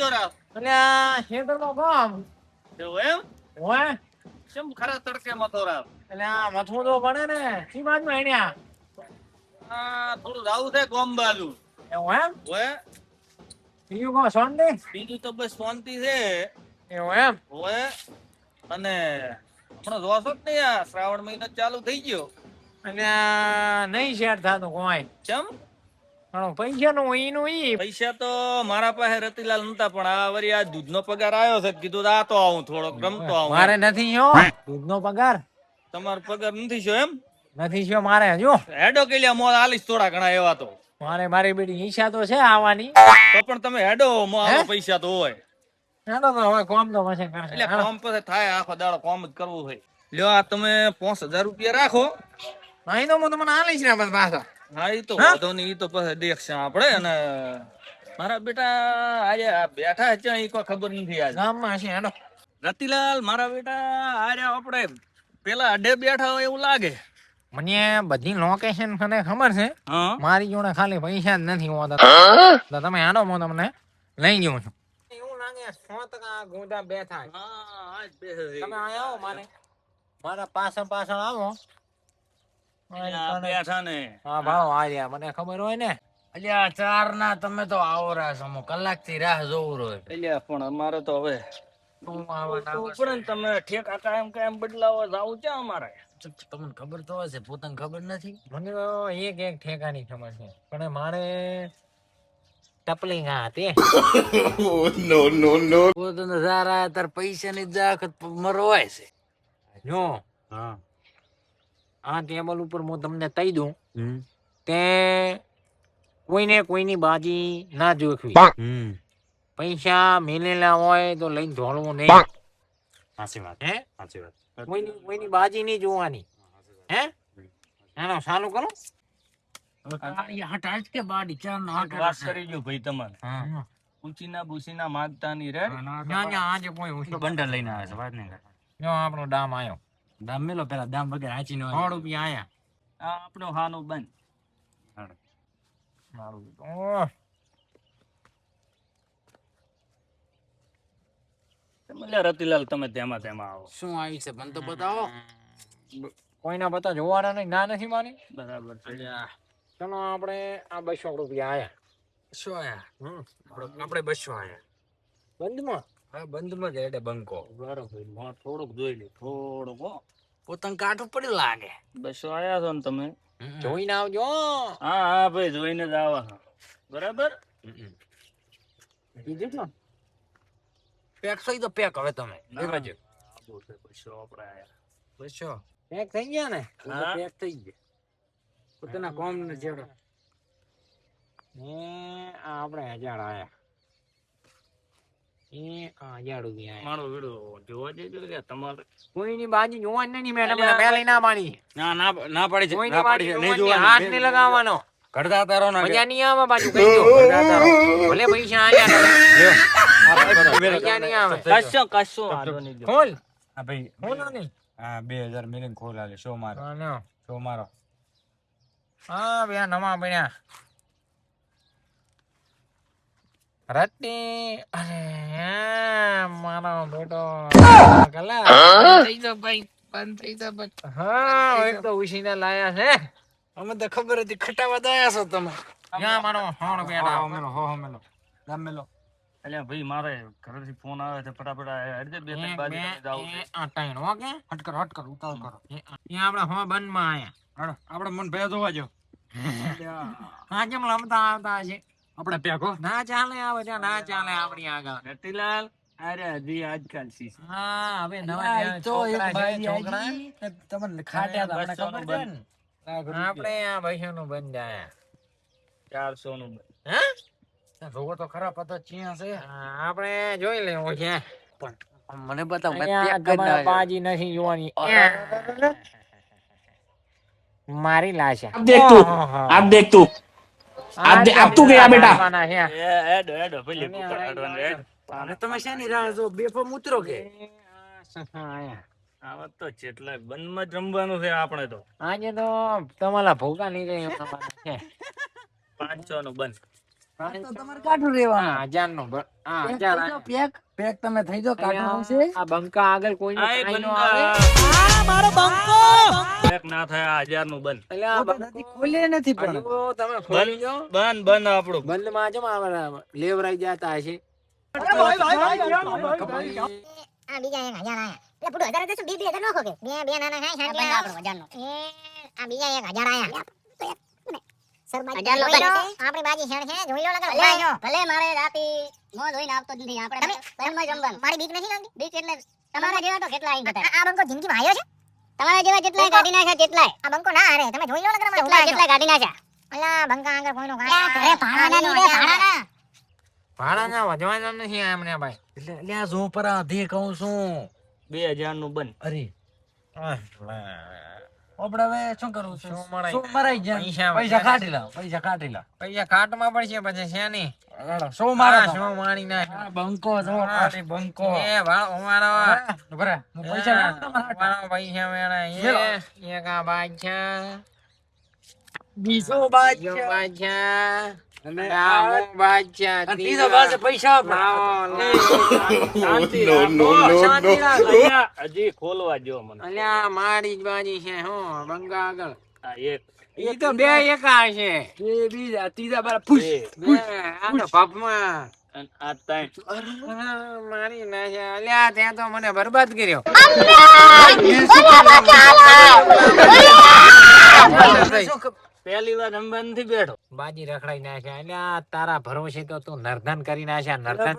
દોરાવ અલ્યા ખેતરનો કામ એવું એમ હોય કેમ ખરા તડકેમાં દોરાવ અલ્યા મથું તો પડે ને સી બાજુમાં હેડ્યા થોડું રાવું છે ગોમ બાજુ એવું એમ હોય બીજું કહો શાંતિ બીજું તો બસ શાંતિ છે એવું એમ હોય અને હમણાં જોશો જ નહીં આ શ્રાવણ મહિનો ચાલુ થઈ ગયો અલ્યા નહીં શેર થતું કોઈ ચમ પૈસા નું ઈનું ઈ પૈસા તો મારા પાસે રતિલાલ નતા પણ આ વરી આ દૂધનો પગાર આવ્યો છે કીધું આ તો આવું થોડોક રમતો આવું મારે નથી જો દૂધનો પગાર તમારો પગાર નથી છો એમ નથી જો મારે હજુ હેડો કેલિયા મોલ આલીશ થોડા ઘણા એવા તો મારી બેટી ઈચ્છા તો છે આવવાની તો પણ તમે હેડો મોલ પૈસા તો હોય હેડો તો હવે કોમ તો પછી કરશે એટલે કોમ પછી થાય આખો દાડો કોમ જ કરવું હોય લ્યો આ તમે 5000 રૂપિયા રાખો અહીં તો હું તમને આલીશ ને બસ પાછા હા ઈ તો વાંધો નહીં ઈ તો પછી દેખશે આપણે અને મારા બેટા આજે બેઠા છે ઈ કોઈ ખબર નથી આજે ગામમાં છે હેડો રતિલાલ મારા બેટા આજે આપણે પેલા અડે બેઠા હોય એવું લાગે મને બધી લોકેશન મને ખબર છે મારી જોડે ખાલી પૈસા જ નથી હોતા તો તમે આનો હું તમને લઈ જઉં છું એવું લાગે 100% ગોડા બેઠા તમે આવો મારે મારા પાછળ આવો બેઠા ને હા ભાવ આર્યા મને ખબર હોય ને અલ્યા 4 ના તમે તો આવો છો કલાક થી રાહ જોવું રહ્યો એટલે પણ અમારે તો હવે તું આવવાના ઉપર તમે ઠેકા કાયમ બદલાવો જાવું છે અમારે તમને ખબર તો હશે પોતાને ખબર નથી મને તો એક ઠેકાની ખબર છે પણ મારે ટપલી ના હતી નો નો નો પોતાને સારા તાર પૈસા ની જાખત મરવાય છે જો હા આ ટેબલ ઉપર હું તમને કહી દઉં તે કોઈની બાજી ના જોખવી પૈસા મેલેલા હોય તો લઈને ધોળવું નહીં સાચી વાત હે સાચી વાત કોઈની બાજી નહીં જોવાની હે હાલો ચાલુ કરો હટાજ કે બાડી ચાર ના વાત કરી જો ભાઈ તમારે ઉચીના બુસીના માગતા ની રે આજે કોઈ બંડલ લઈને આવે છે વાત નહીં કરતા જો આપણો દામ આવ્યો દામ મેલો પેલા દામ વગર આચી નો 100 રૂપિયા આયા આ આપણો હાનું બંધ રતિલાલ તમે તેમાં આવો શું આવી છે મને તો બતાવો કોઈના પતા જોવાના નહીં ના નથી માની બરાબર છે ચલો આપણે આ 200 રૂપિયા આયા શું આયા આપણે 200 આયા બંધમાં હા બંધમાં જ એટલે બંકો બરાબર થોડુંક જોઈ લે થોડુંક પોતાને કાઠું પડી લાગે 200 આયા છો ને તમે જોઈને આવજો હા ભાઈ જોઈને જ આવા બરાબર કીધું તો પેક થઈ તો પેક હવે તમે આપણે આયા 200 પેક થઈ ગયા ને પેક થઈ ગયા પોતાના કોમ ને જેડો ને આપણે 1000 આયા એ 1000 રૂપિયા મારો વિડિયો જોવા જજો કે તમારે કોઈની બાજી જોવાની નહીં મેડમ પહેલા ના માની ના પડી છે કોઈની બાજી નહીં જોવાની હાથ નહીં લગાવવાનો ઘડતા તારો ના મજા નહીં આવે બાજુ કહી દો ઘડતા તારો ભલે પૈસા આયા મજા નહીં આવે કશો વાંધો નહીં ખોલ હા ભાઈ ખોલ નહીં હા 2000 મિલિયન ખોલ આલે શો મારો શો મારો હા બે નવા બન્યા રત્તી અરે મારો બેટો કલા થઈ જા ભાઈ બંધ થઈ જા બટ હા એક તો ઉસીને લાયા છે અમે તો ખબર હતી ખટાવા દયા છો તમે યા મારો 100 રૂપિયા મેલો મેલો દામ મેલો અલ્યા ભાઈ મારે ઘરેથી ફોન આવે છે ફટાફટ અડધે બે ત્રણ બાજુ જાવ આ ટાઈણ ઓકે હટ કર ઉતાર કરો અહીંયા આપણે હો બંધમાં આયા હાલો આપણે મન ભેજ હોવા જો હા કેમ લમતા આવતા છે આપણે પેકો ના ચાલે આવે છે ના ચાલે આપણી આગળ રતિલાલ અરે હજી આજકાલ સી હા હવે નવા તો એક ભાઈ છોકરા તમને ખાટ્યા હતા બસો નું ખબર છે ને આપણે આ ભાઈઓનું બંધ આયા 400 નું હે જોવો તો ખરા પતા ચિયા છે આપણે જોઈ લેવું છે પણ મને બતાવ મેં અહીંયા પેક કરી તમારે બાજી નથી જોવાની મારી લાશ अब देख तू अब तू गया बेटा હેડો ભલે પકડવાનું હેડ અને તમે શેની રાહ જો બેફમ ઉતરો કે આવા તો જેટલા બંધમાં જ રમવાનું છે આપણે તો આજે તો તમારા ભોગા નહીં રહે છે 500 નું બંધ તો તમારે કાઠું રહેવાનું. આ 1000 નું આ પેક 1000 થઈ જાઓ, પેક પેક તમે થઈ જાઓ, કાઠું આવશે. આ બંકા આગળ કોઈ આ એક નો બંકા. આવે એક ના થાય આ 1000 નું બંધ. એટલે આ પોતે નથી, ખોલે નથી પણ. બંકો તમે ખોલી જો બંધ આપણું. બંધ માં જમ આવે લેવરાઈ જતા હશે આ બીજા 1000 આયા. એટલે પૂરો 1000 તો 2000 નોખો કે. બે નાના ખાય શાંતિ આપણો 1000 નો. આ બીજા 1000 આયા. સરબાજી 1000 નો આપણી બાજી શણ છે જોઈ લો લગન ભલે મારે રાતી મો જોઈને આવતો જ નથી આપણે પ્રેમમાં જમવાનું. મારી બીક નથી લાગતી. બીક એટલે તમારા જેવા તો કેટલા આઈ બતા. આ બંકો જિંદગીમાં આયો છે. તમારા જેવા જેટલાય ગાડી નાખ્યા તેટલાય. આ બંકો ના હારે તમે જોઈ લો લગન કેટલા ગાડી નાખ્યા. અલા બંકા આગળ કોઈનો કામ. ઘરે ભાડાના ની રે ભાડાના. ભાડાના વધવાના નથી એમને ભાઈ એટલે લ્યા જો પરા ધે કહું છું. 2000 નું બંધ. અરે આપણે હવે શું કરવું છે? શું મરાઈ શું મરાઈ ગયા? પૈસા પૈસા કાઢી લાવ, પૈસા કાઢી લાવ. પૈસા કાટમાં પડશે પછી છે ની શું મારા શું માણી નાખ આ બંકો જો ખાલી બંકો. એ વાળ અમારો બરે હું પૈસા લાવ તમારા હાટુ. અમારો પૈસા મેળા એક આ બાદશાહ બીજો બીજો બાદશાહ બાદશાહ અને આ હું બાદશાહ અને ત્રીજો બાદશાહ પૈસા લાવો શાંતિ નો નો અહીંયા હજી ખોલવા જો મને. અલ્યા મારી જ બાજી છે હું બંગા આગળ આ એક ઈ તો બે એકા છે એ બીજા ત્રીજા બાર ફૂસ. બે આ તો પપમાં અને આ ત્રણ. મારી નાખે અલ્યા ત્યાં તો મને બરબાદ કર્યો પહેલી વાર રમવા નથી બેઠો. બાજી રખડાઈ નાખ્યા અલ્યા તારા ભરોસે તો તું નર્ધન કરી નાખ્યા નર્ધન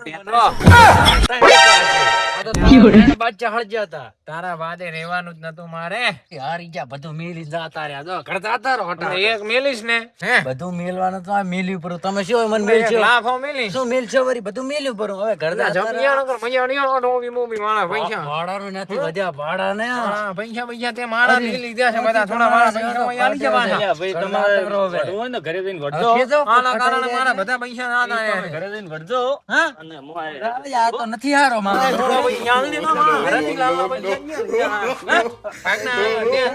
આ તો ત્રણ બાદશાહ હળજ્યા હતા. તારા વાદે રહેવાનું જ નતું મારે એ હારી ગયા, બધું મેલી જાતા રહ્યા. જો ઘર જાતા રહો હટા. એક મેલીશ ને હે બધું મેલવાનું તો આ મેલ્યું પર તમે શું મને મેલ એક છો? લાફો મેલીશ શું મેલ છો વરી? બધું મેલ્યું પર હવે ઘર જાતા રહ્યા. જમિયાનો કર મજાણીઓ ડોબી મોબી મારા પૈસા ભાડાનું નથી વધ્યા, ભાડા ને હા પૈસા તે મારા લઈ લીધા છે બધા થોડા મારા પૈસા અહીં આલી જવાના અલ્યા ભાઈ તમારે વઢવું હોય ને ઘરે જઈને વઢજો. આના કારણે મારા બધા પૈસા ના ના તમે ઘરે જઈને વઢજો. હા? અને મોય આ તો નથી હારો મારો. થોડા પૈસા આલી દેવા મારા ઘરેથી લાવવા પૈસા ભાગના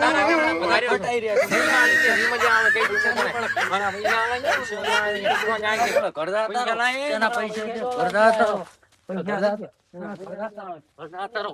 તારા વધારે હટાઈ રહ્યા છે. મજા આવે કઈ પૈસા મારા પૈસા આલે ઘર જાતા રહો. એના પૈસા છે. ઘર જાતા રહો. ઘર જાતા રહો. ઘર જાતા રહો.